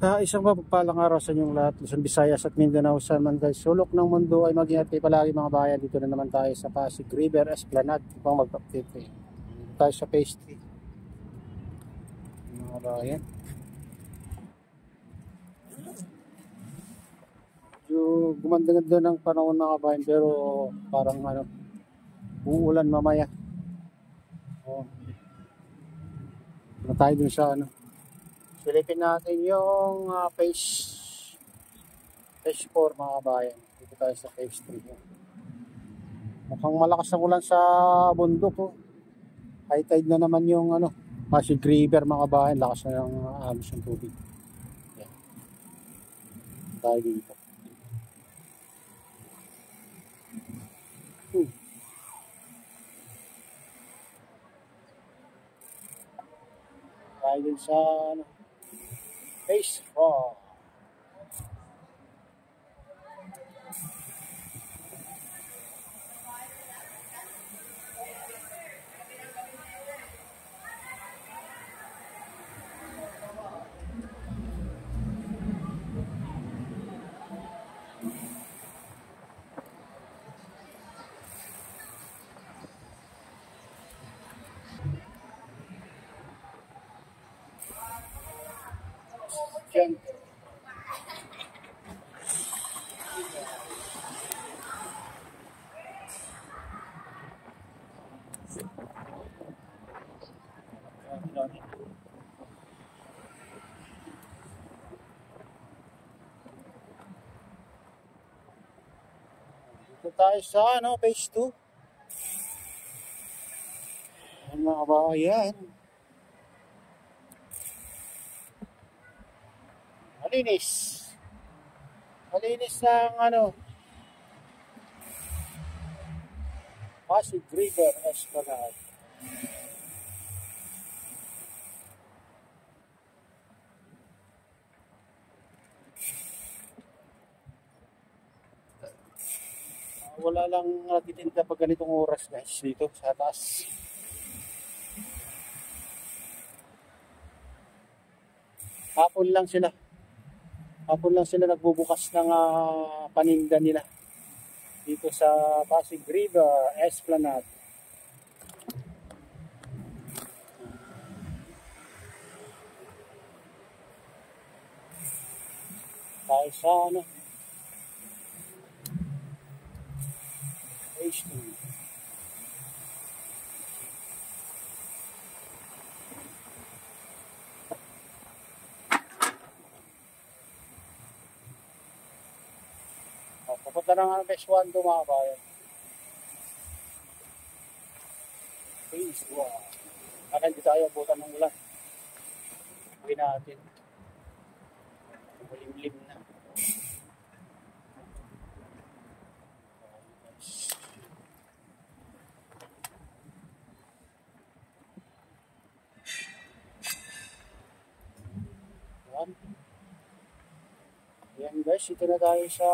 Isang mapagpalang araw sa inyong lahat, Luzon, Visayas at Mindanao, saan man guys sulok ng mundo ay mag-ingat kayo palagi mga bayan. Dito na naman tayo sa Pasig River Esplanade upang mag-update kayo. Dito tayo sa phase 3 mga bayan. Yung gumanda-ganda ng panahon mga bayan, pero parang uulan mamaya. Na tayo dun sa silipin natin yung phase 4 mga bayan. Dito tayo sa phase 3. Mukhang malakas ang ulan sa bundok. High tide na naman yung Pasig River mga bayan. Lakas na yung ahos ng tubig. Yan. Tayo dito. Tayo din sa phase 4. Diyan. Dito tayo sa phase 2. Ayan mga bayan. Malinis. Malinis ng Pasig River Esplanade. Wala lang natitinda pag ganitong oras guys dito sa taas. Hapon lang sila nagbubukas ng paninda nila dito sa Pasig River Esplanade. Tayo sa phase 2. Papunta na nga phase 1 doon mga bayan. Phase 1. Baka hindi tayo abutan ng ulan. Huwag natin. Malimlim na. Ayan guys, ito na tayo sa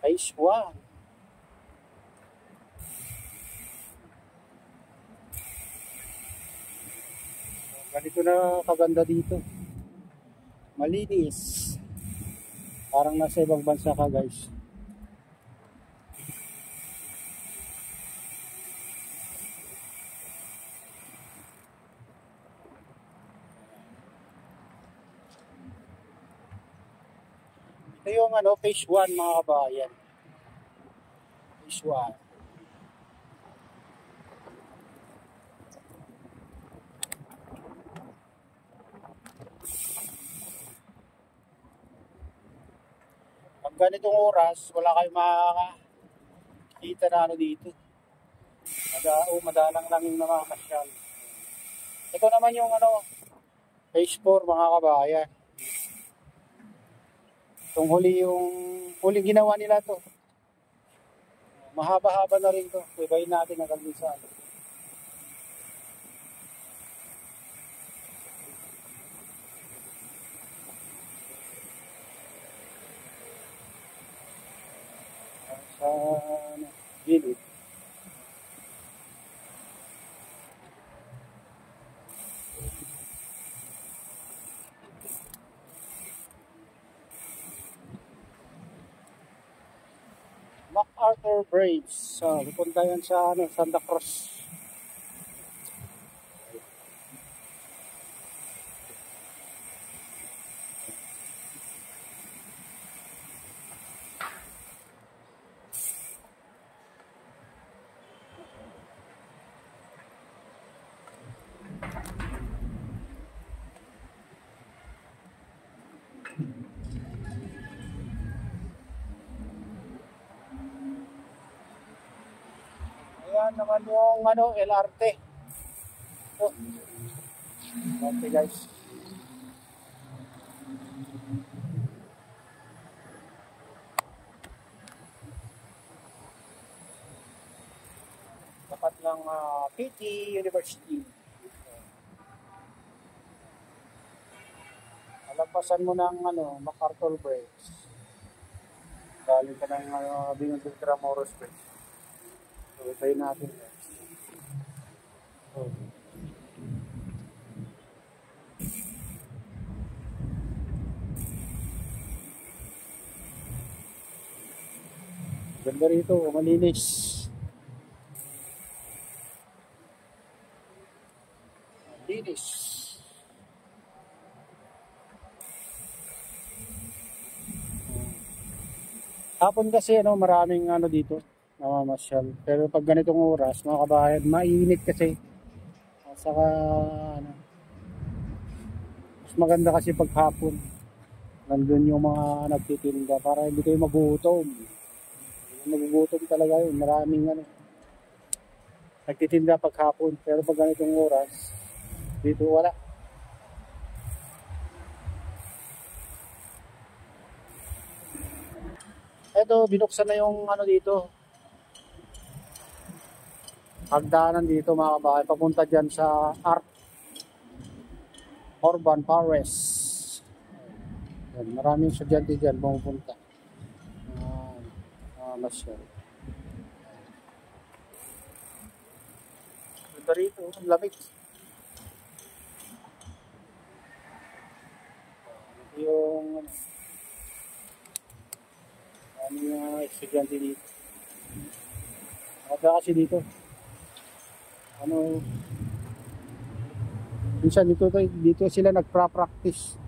phase 1. Ganito na kaganda dito. Malinis. Parang nasa ibang bansa ka guys. Ito yung phase 1 mga kabayan. Phase 1. Pag ganitong oras, wala kayong makakita na dito. Madalang lang yung namamasyal. Ito naman yung phase 4 mga kabayan. Itong huling ginawa nila to. Mahaba-haba na rin to. Ibayin natin ang kalinisan. Sa gilid. MacArthur Braves. Pupunta yan sa Santa Cruz. Ayan naman yung LRT. Oh. Okay guys. Tapat ng PT University. Alagpasan mo ng MacArthur Braves. Galing ka ng Binundag Tramoros Bridge. So, tayo natin. Oh. Ganda rito, malinis. Malinis. Hapon kasi maraming dito namamasyal. Pero pag ganitong oras, mga kabayan, mainit kasi. At saka mas maganda kasi pag hapon. Nandun yung mga nagtitinda para hindi kayo magutom. Magugutom talaga yun. Maraming nagtitinda pag hapon. Pero pag ganitong oras, dito wala. Eto, binuksan na yung dito. Hagdanan dito mga kabahay. Papunta dyan sa Arc Urban Forest. Maraming estudyante dyan pumupunta. Masyal. Ito rito, ang lamig. Yung estudyante dito. Kasi dito. Minsan dito sila nagpa-practice.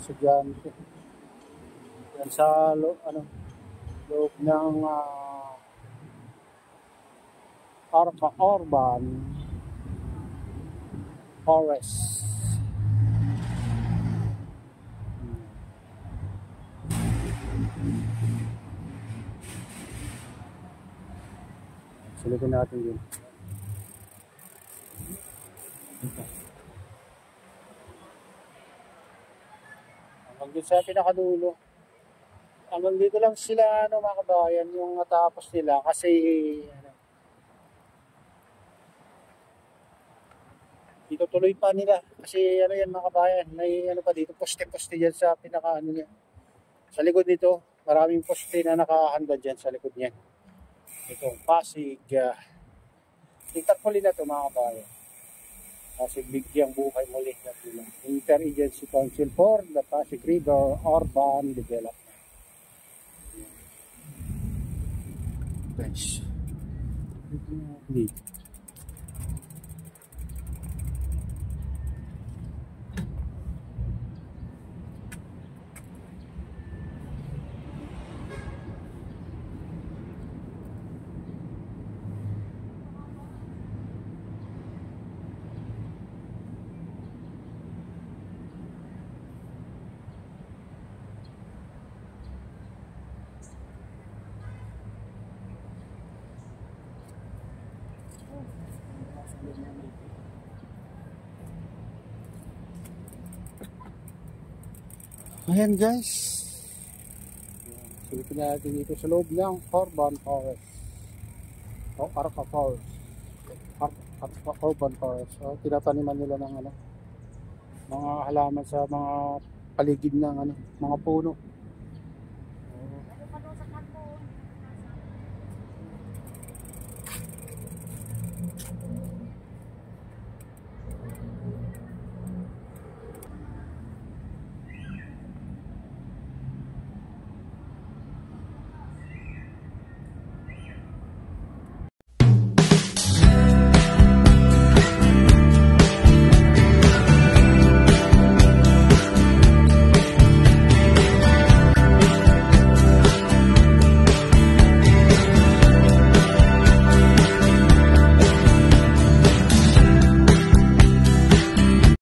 Estudyante. Yan sa loob ng Arca Urban Forest. Sulitin natin yun. Hanggang dito sa pinakadulo. Hanggang dito lang sila mga kabayan yung natapos nila kasi dito tuloy pa nila kasi yan mga kabayan, may pa dito poste-poste diyan sa pinaka niya. Sa likod nito, maraming poste na nakahanda diyan sa likod niyan. Itong Pasig itatpuli na ito mga kabayan. Pasig Bigyang Buhay Muli na sila. Interagency Council for the Pasig River Urban Development. Guys, dito. Ayan guys, silipin natin dito sa loob ng Urban Forest o Arca Forest. Arca Urban Forest. So, tinataniman nila ng mga halaman sa mga paligid ng mga puno.